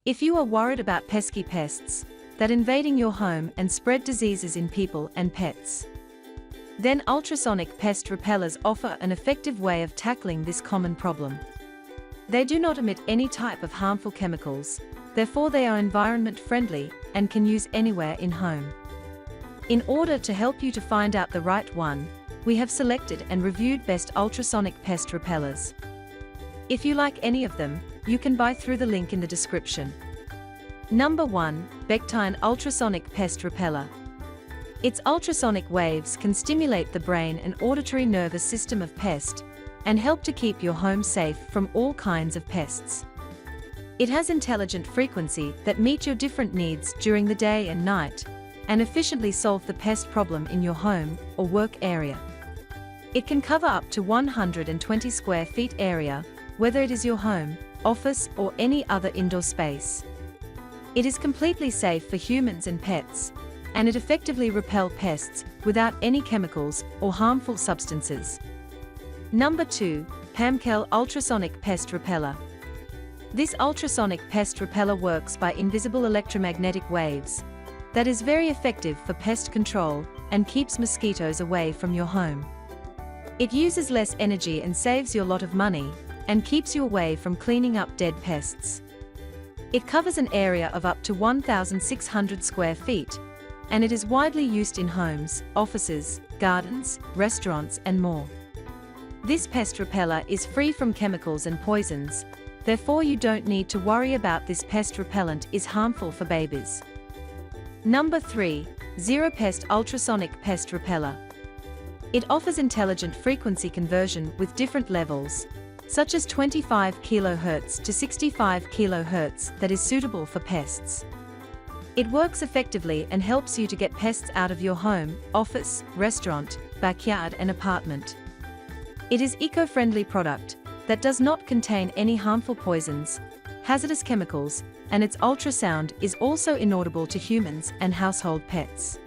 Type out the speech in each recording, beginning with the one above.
If you are worried about pesky pests that invading your home and spread diseases in people and pets, then ultrasonic pest repellers offer an effective way of tackling this common problem. They do not emit any type of harmful chemicals, therefore they are environment friendly and can use anywhere in home. In order to help you to find out the right one, we have selected and reviewed best ultrasonic pest repellers. If you like any of them, you can buy through the link in the description. Number 1. Benin Ultrasonic Pest Repeller. Its ultrasonic waves can stimulate the brain and auditory nervous system of pest and help to keep your home safe from all kinds of pests. It has intelligent frequency that meet your different needs during the day and night and efficiently solve the pest problem in your home or work area. It can cover up to 120 square feet area, whether it is your home, office, or any other indoor space. It is completely safe for humans and pets, and it effectively repels pests without any chemicals or harmful substances. Number 2. Pamel Ultrasonic Pest Repeller. This ultrasonic pest repeller works by invisible electromagnetic waves that is very effective for pest control and keeps mosquitoes away from your home. It uses less energy and saves you a lot of money and keeps you away from cleaning up dead pests. It covers an area of up to 1,600 square feet, and it is widely used in homes, offices, gardens, restaurants, and more. This pest repeller is free from chemicals and poisons, therefore you don't need to worry about this pest repellent is harmful for babies. Number 3. Zero Pest Ultrasonic Pest Repeller. It offers intelligent frequency conversion with different levels, such as 25 kHz to 65 kHz that is suitable for pests. It works effectively and helps you to get pests out of your home, office, restaurant, backyard and apartment. It is eco-friendly product that does not contain any harmful poisons, hazardous chemicals, and its ultrasound is also inaudible to humans and household pets.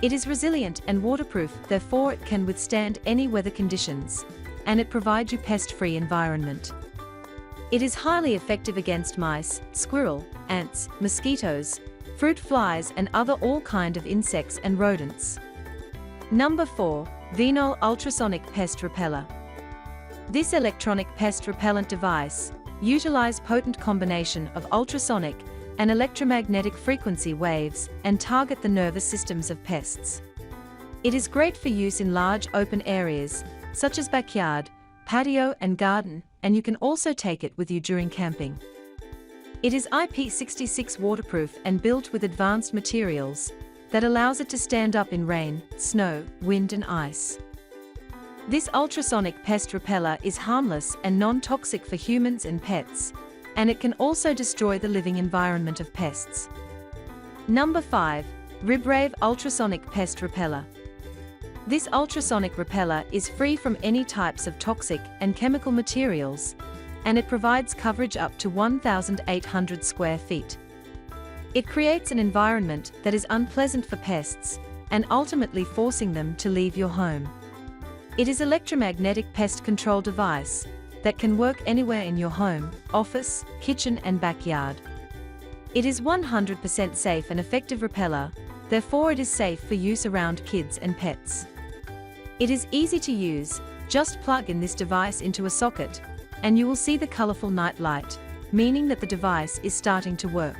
It is resilient and waterproof, therefore it can withstand any weather conditions, and it provides you pest-free environment. It is highly effective against mice, squirrel, ants, mosquitoes, fruit flies and other all kind of insects and rodents. Number 4. Venol Ultrasonic Pest Repeller. This electronic pest repellent device utilizes potent combination of ultrasonic and electromagnetic frequency waves and target the nervous systems of pests. It is great for use in large open areas, such as backyard, patio and garden, and you can also take it with you during camping. It is IP66 waterproof and built with advanced materials that allows it to stand up in rain, snow, wind and ice. This ultrasonic pest repeller is harmless and non-toxic for humans and pets, and it can also destroy the living environment of pests. Number 5. RIRVE Ultrasonic Pest Repeller. This ultrasonic repeller is free from any types of toxic and chemical materials, and it provides coverage up to 1,800 square feet. It creates an environment that is unpleasant for pests, and ultimately forcing them to leave your home. It is an electromagnetic pest control device that can work anywhere in your home, office, kitchen and backyard. It is 100% safe and effective repeller, therefore it is safe for use around kids and pets. It is easy to use, just plug in this device into a socket, and you will see the colorful night light, meaning that the device is starting to work.